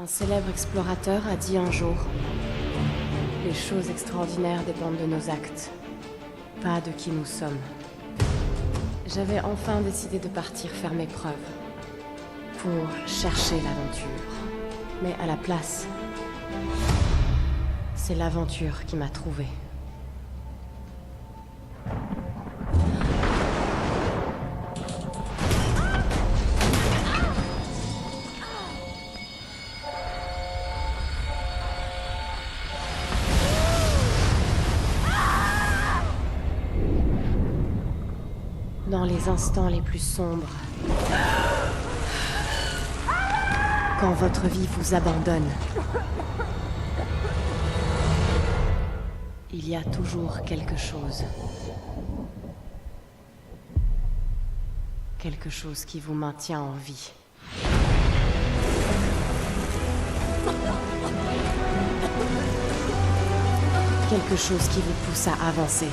Un célèbre explorateur a dit un jour: les choses extraordinaires dépendent de nos actes, pas de qui nous sommes. J'avais enfin décidé de partir faire mes preuves, pour chercher l'aventure. Mais à la place, c'est l'aventure qui m'a trouvée. Dans les instants les plus sombres, quand votre vie vous abandonne, il y a toujours quelque chose. Quelque chose qui vous maintient en vie. Quelque chose qui vous pousse à avancer.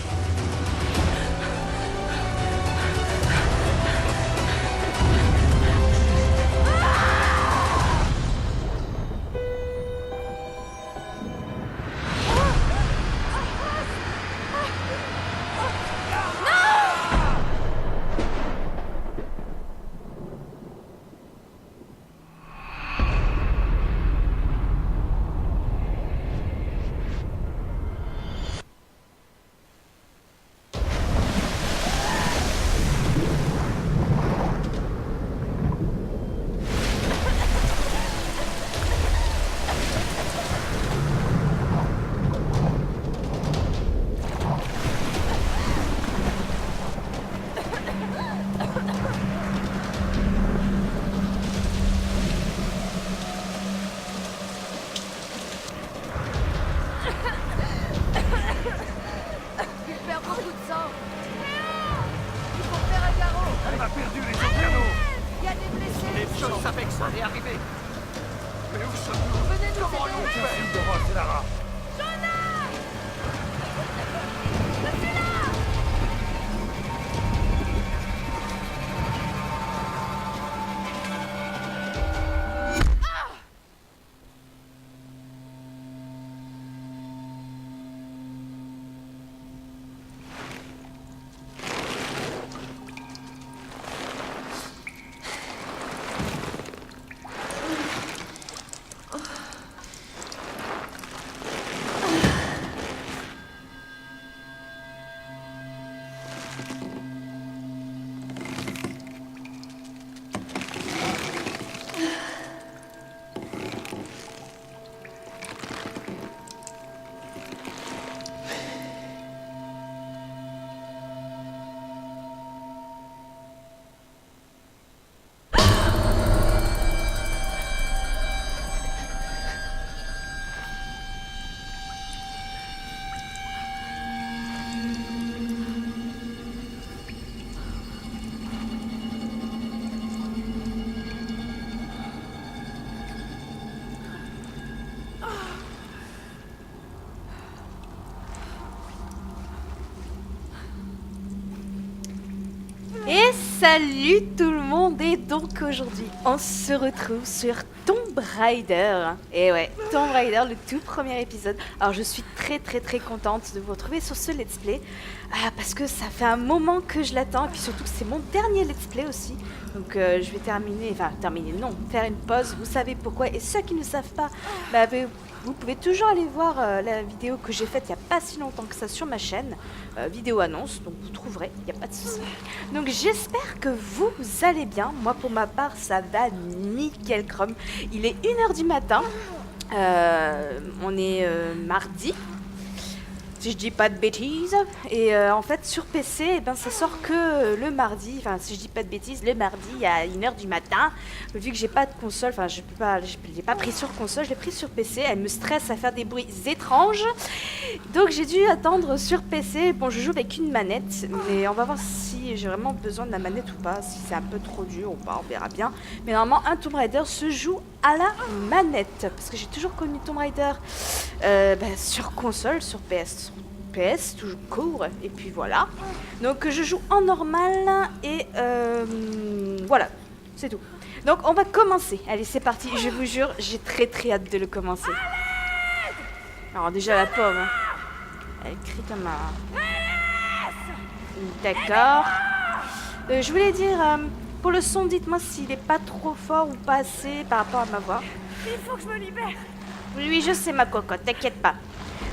Et salut tout le monde, et donc aujourd'hui on se retrouve sur Tomb Raider. Et ouais, Tomb Raider, le tout premier épisode. Alors je suis très contente de vous retrouver sur ce let's play, parce que ça fait un moment que je l'attends, et puis surtout que c'est mon dernier let's play aussi. Donc je vais faire une pause, vous savez pourquoi. Et ceux qui ne savent pas, vous pouvez toujours aller voir la vidéo que j'ai faite il n'y a pas si longtemps que ça sur ma chaîne, vidéo annonce, donc vous trouverez, il n'y a pas de souci. Donc j'espère que vous allez bien. Moi pour ma part ça va nickel chrome. Il est 1h du matin, on est mardi, si je dis pas de bêtises, et en fait sur PC ça sort que le mardi, enfin si je dis pas de bêtises, le mardi à 1h du matin. Vu que j'ai pas de console, enfin je l'ai pas pris sur console, je l'ai pris sur PC, elle me stresse à faire des bruits étranges, donc j'ai dû attendre sur PC. Bon, je joue avec une manette, mais on va voir si j'ai vraiment besoin de la manette ou pas, si c'est un peu trop dur ou pas, on verra bien. Mais normalement un Tomb Raider se joue à la manette, parce que j'ai toujours connu Tomb Raider sur console, sur PS toujours court, et puis voilà. Donc je joue en normal, et voilà, c'est tout. Donc on va commencer. Allez, c'est parti. Je vous jure, j'ai très très hâte de le commencer. Alors déjà la pauvre, hein. Elle crie comme un... D'accord. Je voulais dire, pour le son, dites-moi s'il est pas trop fort ou pas assez par rapport à ma voix. Il faut que je me libère. Oui, je sais ma cocotte, t'inquiète pas.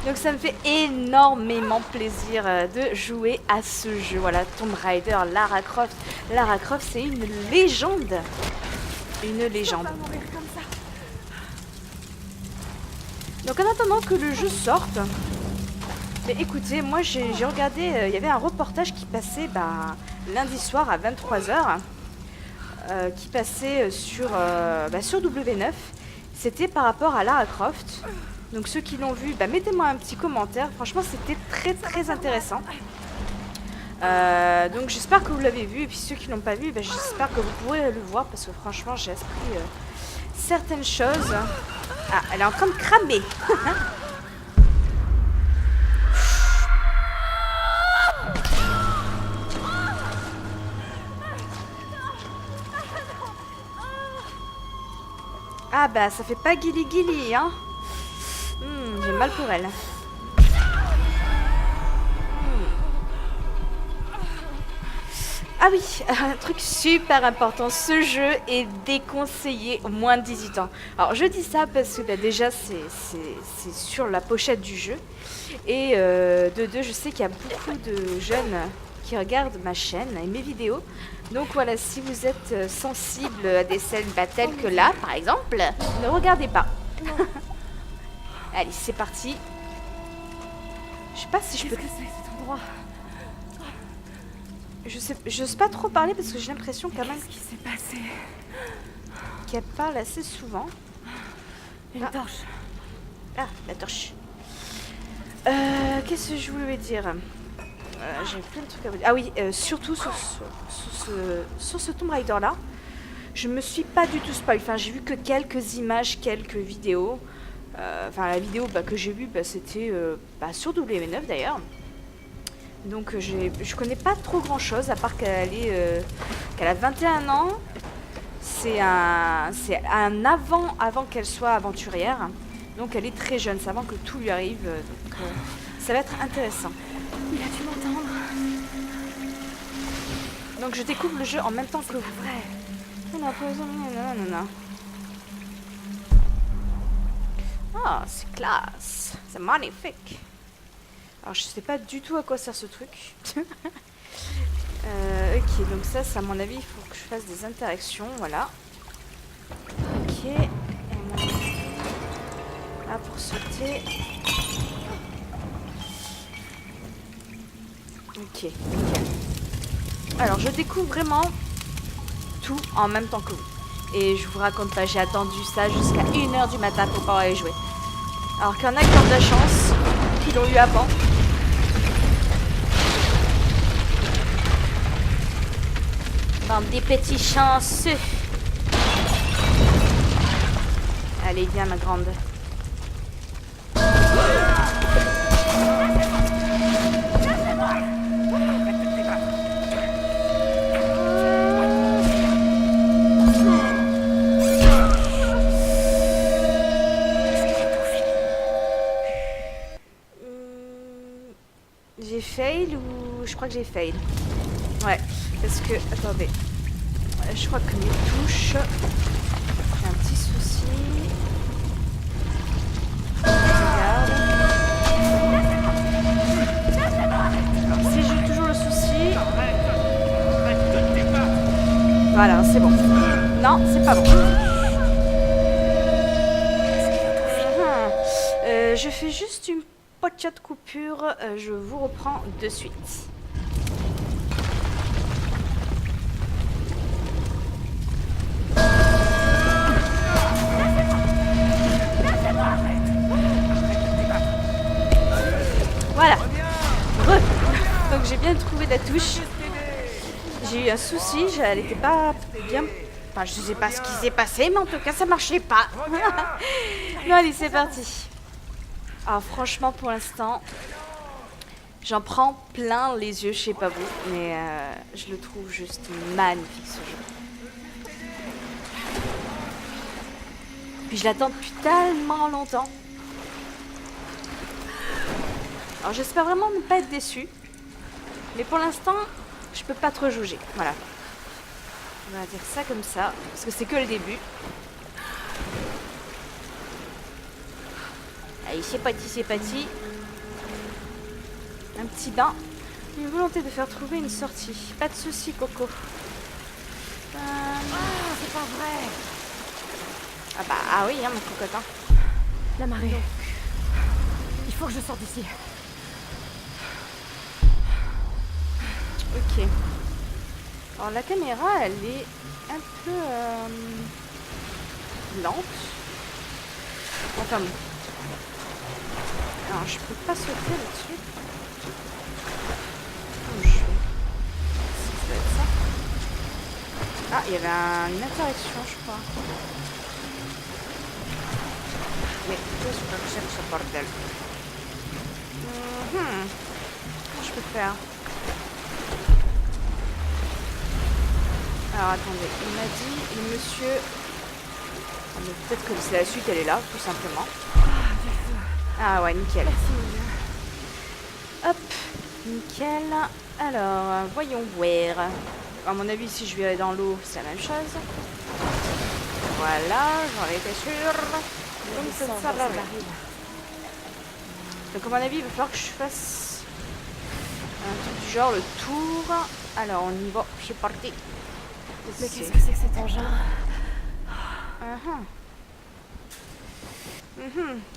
Donc ça me fait énormément plaisir de jouer à ce jeu. Voilà, Tomb Raider, Lara Croft. Lara Croft, c'est une légende. Une légende. Pas mourir comme ça. Donc en attendant que le jeu sorte, mais écoutez, moi j'ai regardé, il y avait un reportage qui passait lundi soir à 23h, qui passait sur W9. C'était par rapport à Lara Croft. Donc ceux qui l'ont vu, mettez-moi un petit commentaire. Franchement, c'était très très intéressant. Donc j'espère que vous l'avez vu. Et puis ceux qui l'ont pas vu, j'espère que vous pourrez le voir. Parce que franchement, j'ai appris certaines choses. Ah, elle est en train de cramer. Ah ça fait pas guili guili, hein. J'ai mal pour elle. Ah oui, un truc super important, ce jeu est déconseillé aux moins de 18 ans. Alors je dis ça parce que déjà c'est sur la pochette du jeu. Et de deux, je sais qu'il y a beaucoup de jeunes qui regardent ma chaîne et mes vidéos. Donc voilà, si vous êtes sensible à des scènes telles que là, par exemple, ne regardez pas. Allez, c'est parti. Je sais pas si je peux... Qu'est-ce que c'est cet endroit? Je sais pas trop parler parce que j'ai l'impression quand même Qu'est-ce qui s'est passé? qu'elle parle assez souvent. Une torche. Ah, la torche. Qu'est-ce que je voulais dire? J'ai plein de trucs à vous dire. Ah oui, surtout sur ce Tomb Raider là, je me suis pas du tout spoil. Enfin, j'ai vu que quelques images, quelques vidéos. Enfin, la vidéo que j'ai vue, c'était sur W9 d'ailleurs. Donc je connais pas trop grand chose à part qu'elle a 21 ans. C'est un avant qu'elle soit aventurière. Donc elle est très jeune, c'est avant que tout lui arrive. Donc ça va être intéressant. Il a dû m'entendre. Donc je découvre le jeu en même temps que vous. Vrai. Non. Ah, c'est classe. C'est magnifique. Alors je sais pas du tout à quoi sert ce truc. Ok, donc ça, à mon avis, il faut que je fasse des interactions, voilà. Ok. Et là pour sauter. Ok, nickel. Alors je découvre vraiment tout en même temps que vous. Et je vous raconte pas, j'ai attendu ça jusqu'à 1h du matin pour pouvoir y jouer. Alors qu'il y en a qui ont de la chance, qui l'ont eu avant. Bande des petits chanceux. Allez, viens ma grande. J'ai fail ou... Je crois que j'ai fail. Ouais, parce que... Attendez. Je crois que mes touches... J'ai un petit souci. Regarde. Alors, si j'ai toujours le souci... Voilà, c'est bon. Non, c'est pas bon. Je fais juste une petite coupure. Je vous reprends de suite. Voilà. Donc j'ai bien trouvé la touche. J'ai eu un souci, elle n'était pas bien. Enfin, je sais pas ce qui s'est passé, mais en tout cas ça marchait pas. Non, allez, c'est parti. Alors franchement, pour l'instant, j'en prends plein les yeux, je sais pas vous, mais je le trouve juste magnifique ce jeu. Puis je l'attends depuis tellement longtemps. Alors j'espère vraiment ne pas être déçue. Mais pour l'instant, je peux pas trop juger. Voilà. On va dire ça comme ça, parce que c'est que le début. Allez, c'est parti. Un petit bain. Une volonté de faire trouver une sortie. Pas de soucis, Coco. C'est pas vrai. Ah oui, hein, mon cocotin. La marée. Il faut que je sorte d'ici. Ok. Alors la caméra, elle est un peu lente. Enfin bon. Alors je peux pas sauter là-dessus. Comment je fais? Ça doit être ça. Ah, il y avait une interaction, je crois. Mais qu'est-ce que c'est que ce bordel? Comment je peux faire? Alors attendez, il m'a dit, le monsieur... Ah, mais peut-être que c'est la suite, elle est là, tout simplement. Ah ouais, nickel. Hop, nickel. Alors, voyons voir. À mon avis, si je vais aller dans l'eau, c'est la même chose. Voilà, j'en étais sûre. Donc ça sert à rien. Donc à mon avis, il va falloir que je fasse un truc du genre le tour. Alors on y va, je suis partie. Mais qu'est-ce que c'est que cet engin?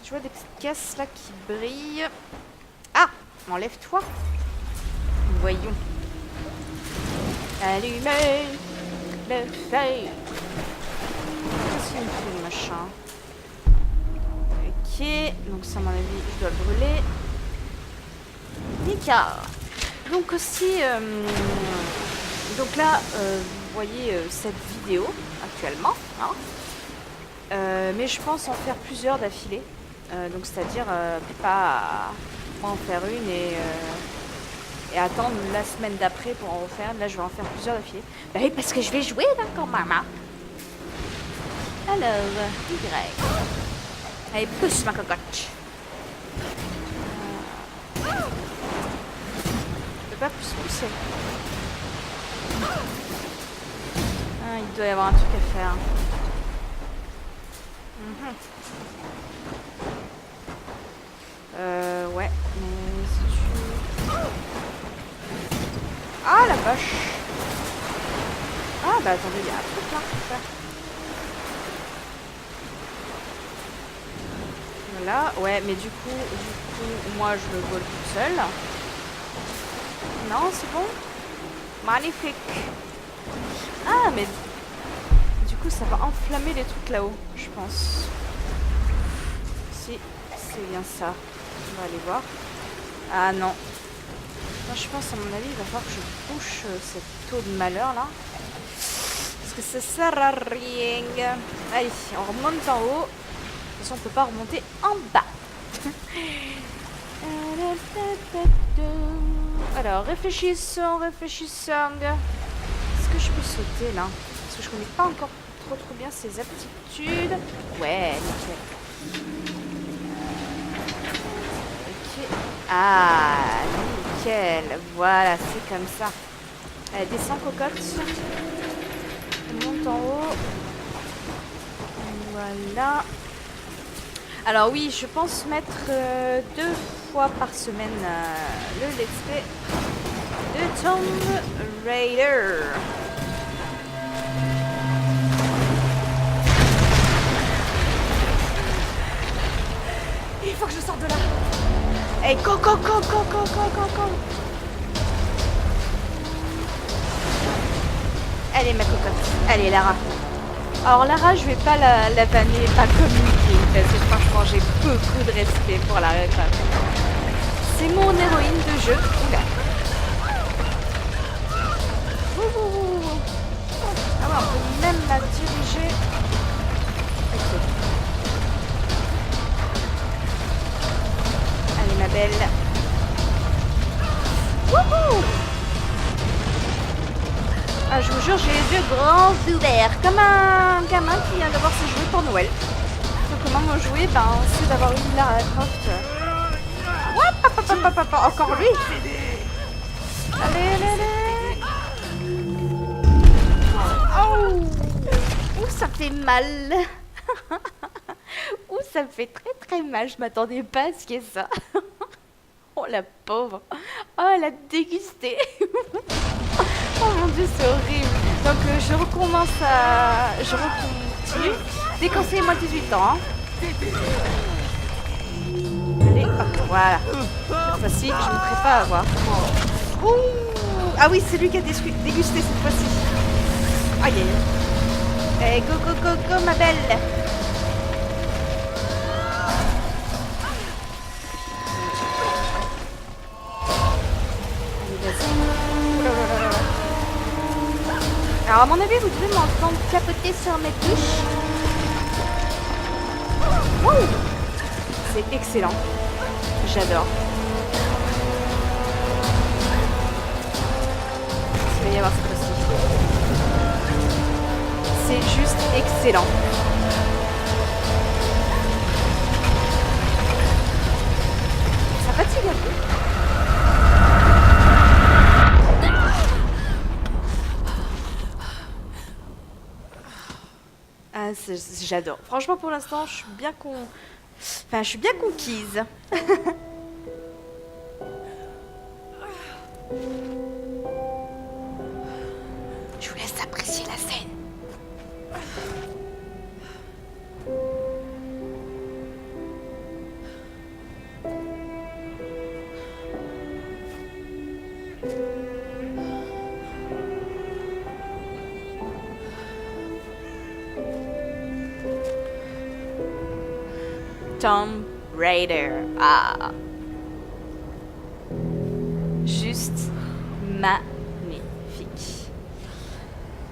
Je vois des petites caisses là qui brillent. Ah, enlève-toi. Voyons. Allumez le feu. Qu'est-ce qu'il me fait le machin? Ok, donc ça à mon avis je dois le brûler. Nickel. Donc aussi, donc là, vous voyez cette vidéo actuellement, hein, mais je pense en faire plusieurs d'affilée. Donc c'est-à-dire pas en faire une et attendre la semaine d'après pour en refaire. Là je vais en faire plusieurs d'affilée. Bah oui, parce que je vais jouer là quand même. Hein. Alors, Y. Allez, pousse ma cocotte. Je peux pas plus pousser. Ah, il doit y avoir un truc à faire. Ouais, mais si tu... Ah, la vache. Ah, bah attendez, il y a un truc là. Voilà, ouais, mais du coup, moi je le vole toute seule. Non, c'est bon. Magnifique. Ah, mais du coup, ça va enflammer les trucs là-haut, je pense. Si, c'est bien ça. On va aller voir. Ah non. Moi, je pense, à mon avis, il va falloir que je bouche cette eau de malheur là. Parce que ça sert à rien. Allez, on remonte en haut. De toute façon, on peut pas remonter en bas. Alors, réfléchissons. Est-ce que je peux sauter là? Parce que je connais pas encore trop bien ses aptitudes. Ouais, nickel. Ok. Ah, nickel. Voilà, c'est comme ça. Allez, descends, cocotte. On monte en haut. Voilà. Alors oui, je pense mettre 2 fois par semaine le let's play de Tomb Raider. Il faut que je sorte de là. Hey, go. Allez, ma cocotte. Allez, Lara. Alors Lara, je vais pas la vanner, pas communiquer, parce que franchement j'ai beaucoup de respect pour la ref. C'est mon héroïne de jeu. Oula. Ah ouais, on peut même la diriger. Ok. Allez ma belle. Wouhou! Ah, je vous jure, j'ai les yeux grands ouverts, comme un gamin qui vient de voir ses jouets pour Noël. comment jouer, c'est d'avoir une Lara Croft. Encore lui. Allez. Oh, ouh, ça fait mal. Ouh, ça me fait très mal. Je m'attendais pas à ce qu'il y ait ça. Oh la pauvre. Oh, elle a dégusté. Oh mon dieu, c'est horrible. Donc je continue. Déconseillez-moi 18 ans. Hein. Allez, hop, voilà. Cette fois-ci, je ne me ferai pas avoir. Ouh. Ah oui, c'est lui qui a dégusté cette fois-ci. Aïe aïe. Go, ma belle. Alors à mon avis, vous devez m'entendre capoter sur mes touches. Wow. C'est excellent. J'adore. Il va y avoir cette fois-ci. C'est juste excellent. Ça fatigue un peu. Ah, j'adore. Franchement, pour l'instant, je suis bien conquise. Je vous laisse apprécier la scène. Tomb Raider. Ah. Juste magnifique.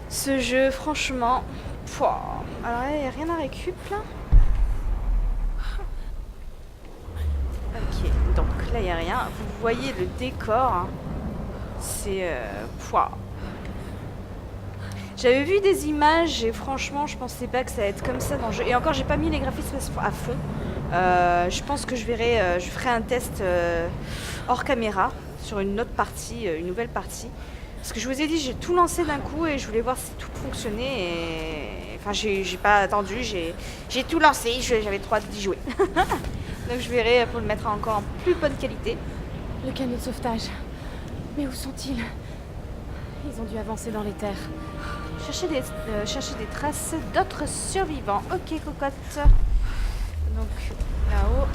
Ce jeu, franchement. Pouah. Alors là, il n'y a rien à récup là. Ok, donc là, il n'y a rien. Vous voyez le décor. Hein. C'est. Pouah. J'avais vu des images et franchement, je pensais pas que ça allait être comme ça dans le jeu. Et encore, j'ai pas mis les graphismes à fond. Je pense que je ferai un test hors caméra sur une autre partie, une nouvelle partie. Parce que je vous ai dit, j'ai tout lancé d'un coup et je voulais voir si tout fonctionnait. Et... Enfin, j'ai pas attendu, j'ai tout lancé, j'avais trop hâte d'y jouer. Donc je verrai pour le mettre encore en plus bonne qualité. Le canot de sauvetage. Mais où sont-ils? Ils ont dû avancer dans les terres. Chercher des traces d'autres survivants. Ok, cocotte. Donc là-haut,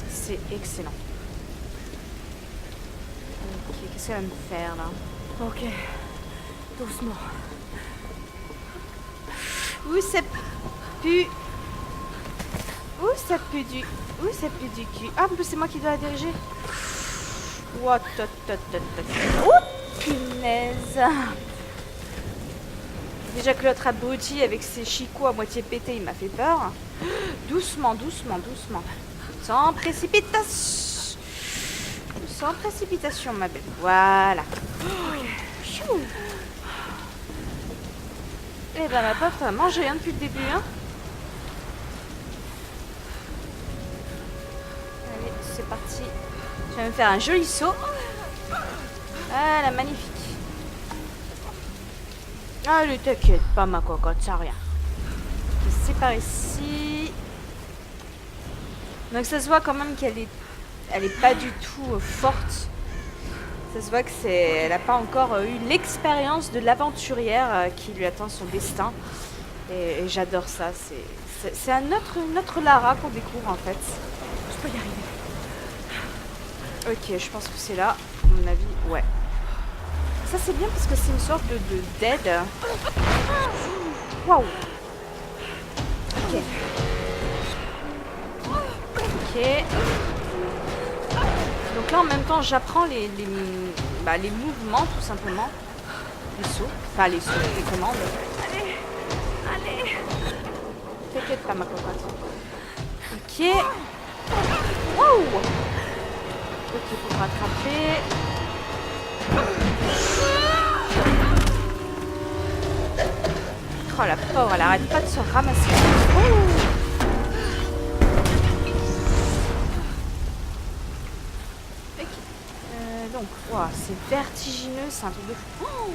c'est excellent. Ok, qu'est-ce qu'elle va me faire là? Ok, doucement. Où ça pue? Où ça pue du cul? Ah, en plus c'est moi qui dois la diriger. What? Oh, punaise! Déjà que l'autre abruti avec ses chicots à moitié pétés, il m'a fait peur. Doucement. Sans précipitation. Sans précipitation, ma belle. Voilà. Chou. Eh ben, ma pauvre, t'as mangé rien depuis le début, hein. Allez, c'est parti. Je vais me faire un joli saut. Voilà, magnifique. Allez, t'inquiète pas, ma cocotte, ça rien. C'est par ici. Donc ça se voit quand même qu'elle est pas du tout forte. Ça se voit que elle n'a pas encore eu l'expérience de l'aventurière qui lui attend son destin. Et j'adore ça. C'est une autre Lara qu'on découvre en fait. Je peux y arriver. Ok, je pense que c'est là. À mon avis, ouais. Ça c'est bien parce que c'est une sorte de dead. Waouh. Ok. Donc là en même temps j'apprends les mouvements tout simplement. Les sauts. Enfin les sauts, les commandes. Allez. T'inquiète pas ma cocotte. Ok. Wow. Ok, pour rattraper. Oh Oh la pauvre, elle arrête pas de se ramasser. Oh. Ok. Donc, wow, c'est vertigineux, c'est un truc de fou. Oh,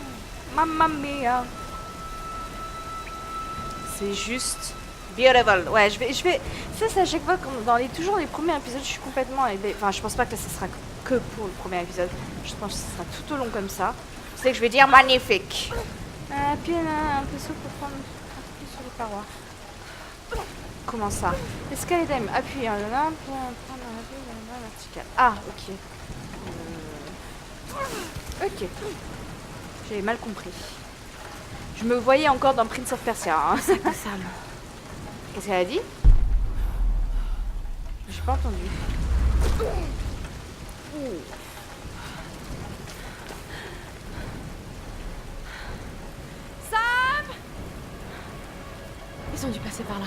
mamma mia. C'est juste beautiful. Ouais, je vais. Ça, à chaque fois, toujours les premiers épisodes, je suis complètement. Enfin, je pense pas que là, ça sera que pour le premier épisode. Je pense que ça sera tout au long comme ça. C'est que je vais dire magnifique. Puis un peu souple pour prendre appuyer sur les parois. Comment ça? Escalier d'aim, appuyer là pour prendre la verticale. Ah, ok. Ok. J'avais mal compris. Je me voyais encore dans Prince of Persia. Hein. Sam. Qu'est-ce qu'elle a dit? J'ai pas entendu. Sam! Ils ont dû passer par là.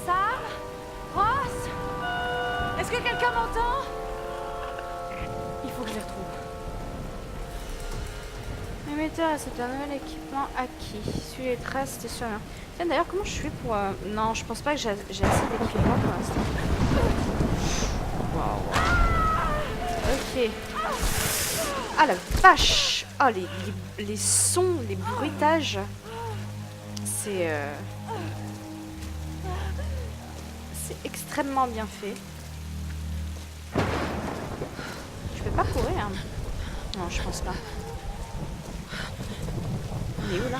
Sam? Ross? Est-ce que quelqu'un m'entend? Il faut que je les retrouve. L'émetteur a cet un nouvel équipement acquis. Suivez les traces, c'était sur rien. Tiens, d'ailleurs, comment je fais pour... Non, je pense pas que j'ai assez d'équipement pour l'instant. Waouh. Ok. Ah la vache! Oh, les sons, les bruitages. C'est... C'est extrêmement bien fait. Je peux pas courir, hein. Non, je pense pas. On est où là?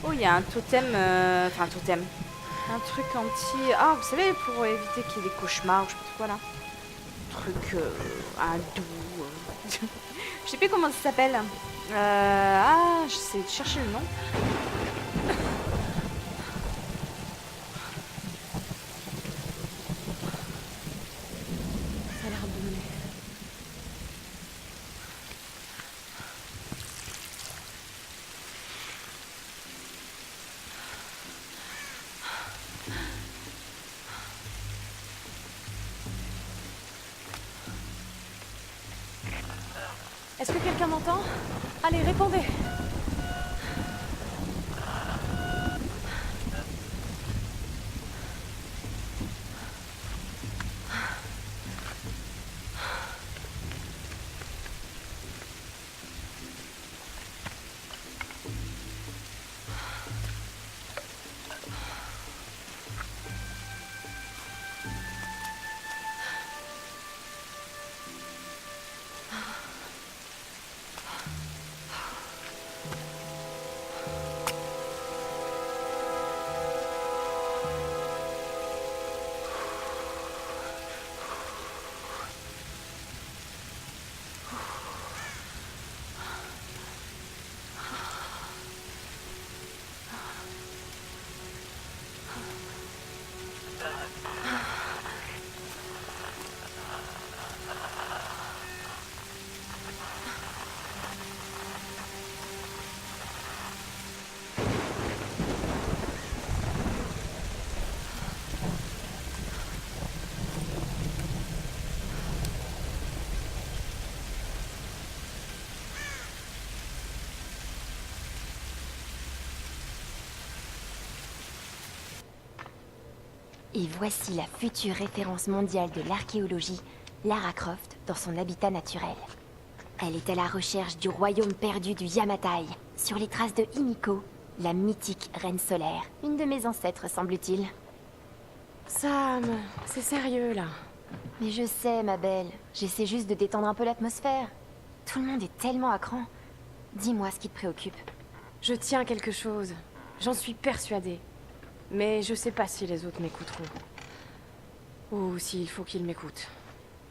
Oh, il y a un totem, enfin un totem. Un truc anti... Ah, vous savez, pour éviter qu'il y ait des cauchemars ou je sais pas quoi là. Truc hindou. Je sais plus comment ça s'appelle. Ah, je sais chercher le nom. Ça a l'air de mener. Est-ce que quelqu'un m'entend? Allez, répondez! Et voici la future référence mondiale de l'archéologie, Lara Croft, dans son habitat naturel. Elle est à la recherche du royaume perdu du Yamatai, sur les traces de Himiko, la mythique reine solaire, une de mes ancêtres semble-t-il. Sam, c'est sérieux là. Mais je sais, ma belle, j'essaie juste de détendre un peu l'atmosphère. Tout le monde est tellement à cran. Dis-moi ce qui te préoccupe. Je tiens quelque chose. J'en suis persuadée. Mais je sais pas si les autres m'écouteront. Ou s'il faut qu'ils m'écoutent.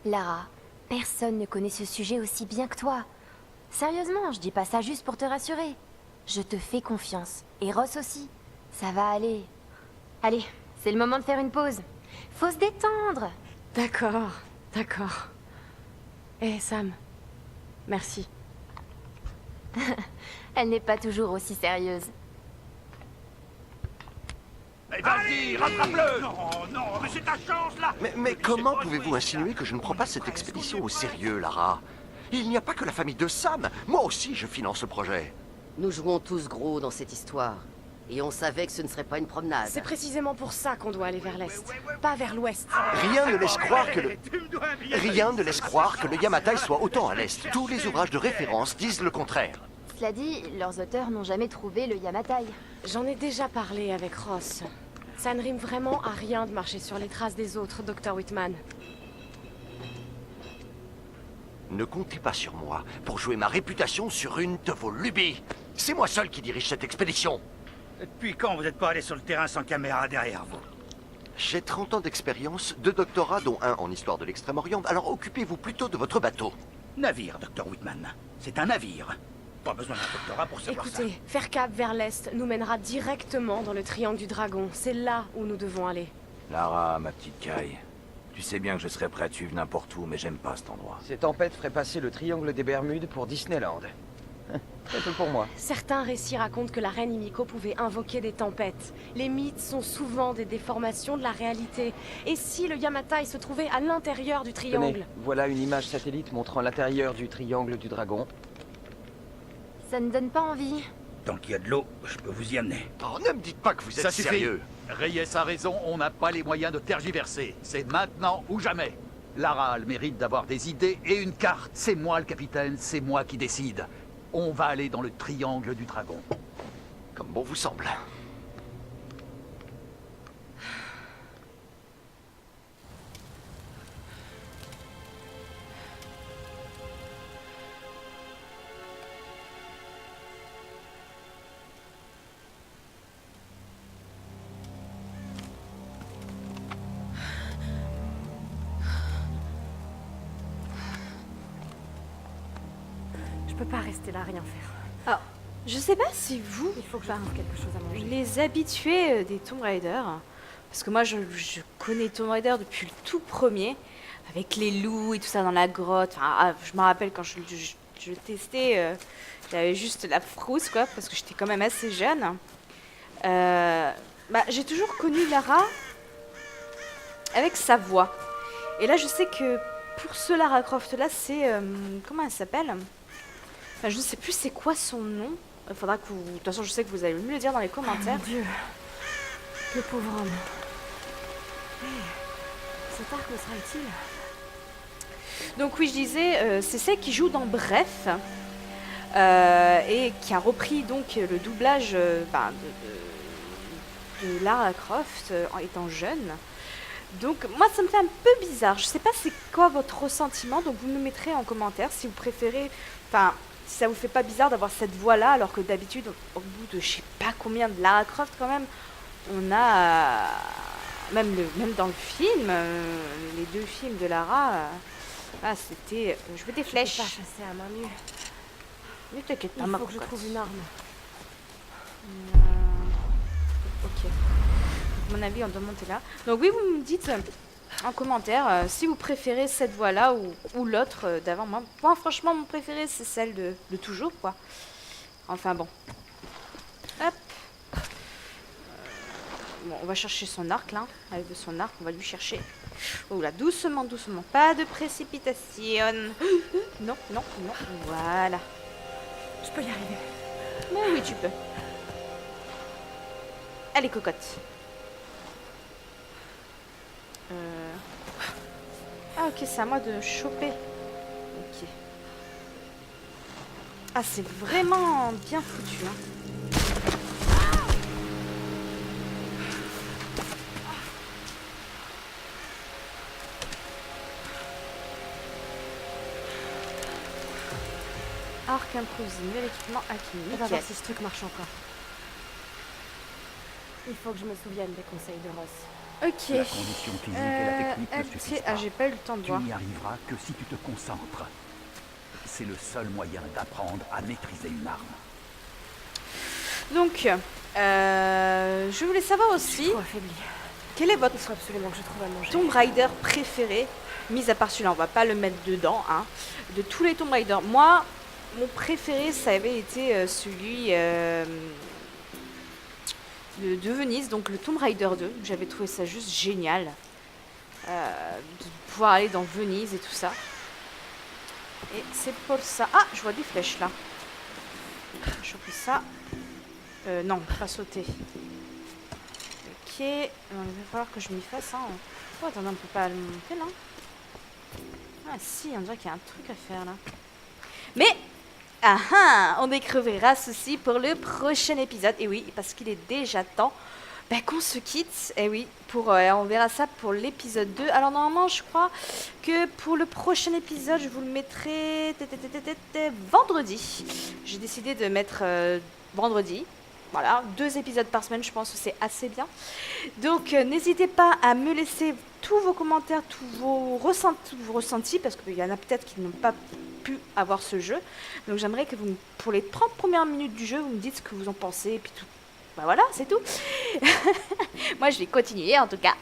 Lara, personne ne connaît ce sujet aussi bien que toi. Sérieusement, je dis pas ça juste pour te rassurer. Je te fais confiance. Et Ross aussi. Ça va aller. Allez, c'est le moment de faire une pause. Faut se détendre. D'accord, d'accord. Eh Sam, merci. Elle n'est pas toujours aussi sérieuse. Vas-y, rattrape-le. Non, mais c'est ta chance, là. Mais comment pouvez-vous insinuer que je ne prends pas cette expédition au sérieux, Lara? Il n'y a pas que la famille de Sam. Moi aussi, je finance le projet. Nous jouons tous gros dans cette histoire. Et on savait que ce ne serait pas une promenade. C'est précisément pour ça qu'on doit aller vers l'est, pas vers l'ouest. Rien ne laisse croire que le Yamatai soit autant à l'est. Tous les ouvrages de référence disent le contraire. Cela dit, leurs auteurs n'ont jamais trouvé le Yamatai. J'en ai déjà parlé avec Ross. Ça ne rime vraiment à rien de marcher sur les traces des autres, Dr. Whitman. Ne comptez pas sur moi pour jouer ma réputation sur une de vos lubies. C'est moi seul qui dirige cette expédition. Depuis quand vous n'êtes pas allé sur le terrain sans caméra derrière vous? J'ai 30 ans d'expérience, 2 doctorats dont un en histoire de l'Extrême-Orient, alors occupez-vous plutôt de votre bateau. Navire, Dr. Whitman. C'est un navire. Pas besoin d'un doctorat pour savoir ça. Écoutez, faire cap vers l'est nous mènera directement dans le triangle du dragon. C'est là où nous devons aller. Lara, ma petite Kai, tu sais bien que je serais prêt à te suivre n'importe où, mais j'aime pas cet endroit. Ces tempêtes feraient passer le triangle des Bermudes pour Disneyland. C'est tout pour moi. Certains récits racontent que la reine Himiko pouvait invoquer des tempêtes. Les mythes sont souvent des déformations de la réalité. Et si le Yamatai se trouvait à l'intérieur du triangle? Tenez, voilà une image satellite montrant l'intérieur du triangle du dragon. Ça ne donne pas envie. Tant qu'il y a de l'eau, je peux vous y amener. Oh, ne me dites pas que vous êtes Ça suffit. sérieux. Reyes a raison, on n'a pas les moyens de tergiverser. C'est maintenant ou jamais. Lara a le mérite d'avoir des idées et une carte. C'est moi le capitaine, c'est moi qui décide. On va aller dans le triangle du dragon. Comme bon vous semble. Je peux pas rester là à rien faire. Alors, je sais pas si vous, Il faut que je trouve quelque chose à manger. les habitués des Tomb Raider, parce que moi je connais Tomb Raider depuis le tout premier, avec les loups et tout ça dans la grotte. Enfin, je me rappelle quand je le testais, j'avais juste la frousse quoi, parce que j'étais quand même assez jeune. J'ai toujours connu Lara avec sa voix. Et là je sais que pour ce Lara Croft là, c'est comment elle s'appelle? Enfin, je ne sais plus c'est quoi son nom. Il faudra que vous... De toute façon, je sais que vous allez me le dire dans les commentaires. Mon Dieu. Le pauvre homme. Cet arc me sera utile. Donc oui, je disais, c'est celle qui joue dans Bref. Et qui a repris donc le doublage de Lara Croft en étant jeune. Donc moi, ça me fait un peu bizarre. Je sais pas c'est quoi votre ressentiment. Donc vous me mettrez en commentaire si vous préférez... Enfin... Si ça vous fait pas bizarre d'avoir cette voix-là, alors que d'habitude, au bout de je sais pas combien de Lara Croft quand même, on a même dans le film, les 2 films de Lara, c'était je veux des flèches. Je peux pas chasser à main nue. Ne t'inquiète pas, Il ma faut que je cocotte. trouve une arme. Ok. À mon avis, on doit monter là. Donc oui, vous me dites en commentaire si vous préférez cette voix-là ou l'autre d'avant. Moi, franchement, mon préféré, c'est celle de toujours, quoi. Enfin, bon. Hop. Bon, on va chercher son arc, là. Avec de son arc, on va lui chercher. Oh là, doucement, doucement. Pas de précipitation. Non, non, non. Voilà. Je peux y arriver. Mais oui, tu peux. Allez, cocotte. Ah ok, c'est à moi de choper. Ok. Ah, c'est vraiment bien foutu, hein. Arc improvisé, nouvel équipement acquis. On va voir si ce truc marche encore. Il faut que je me souvienne des conseils de Ross. Ok. La condition physique et la technique ne suffisent pas. j'ai pas eu le temps de Tu voir. n'y arriveras que si tu te concentres. C'est le seul moyen d'apprendre à maîtriser une arme. Donc, je voulais savoir aussi, Trop affaibli. quel est votre Il faut absolument que je trouve à manger. Tomb Raider préféré, mis à part celui-là, on va pas le mettre dedans, hein, de tous les Tomb Raider. Moi, mon préféré, ça avait été celui... de Venise, donc le Tomb Raider 2. J'avais trouvé ça juste génial. De pouvoir aller dans Venise et tout ça. Et c'est pour ça... Ah, je vois des flèches là. Choper ça. Non, pas sauter. Ok. Il va falloir que je m'y fasse. Hein. Oh, attendez, on peut pas le monter là. Ah si, on dirait qu'il y a un truc à faire là. Mais... Ah ah, on découvrira ceci pour le prochain épisode. Et oui, parce qu'il est déjà temps qu'on se quitte. Et oui, on verra ça pour l'épisode 2. Alors normalement, je crois que pour le prochain épisode, je vous le mettrai vendredi. J'ai décidé de mettre vendredi. Voilà, 2 épisodes par semaine, je pense que c'est assez bien. Donc n'hésitez pas à me laisser tous vos commentaires, tous vos ressentis, parce qu'il y en a peut-être qui n'ont pas pu avoir ce jeu. Donc j'aimerais que vous, pour les 30 premières minutes du jeu, vous me dites ce que vous en pensez, et puis tout. Bah voilà, c'est tout. Moi, je vais continuer en tout cas.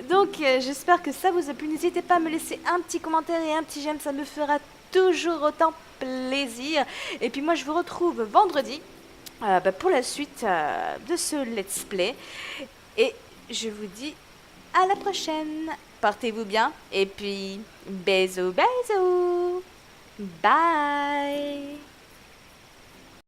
Donc, j'espère que ça vous a plu. N'hésitez pas à me laisser un petit commentaire et un petit j'aime. Ça me fera toujours autant plaisir. Et puis moi, je vous retrouve vendredi pour la suite de ce let's play. Et je vous dis à la prochaine. Portez-vous bien. Et puis, bisous, bisous. Bye.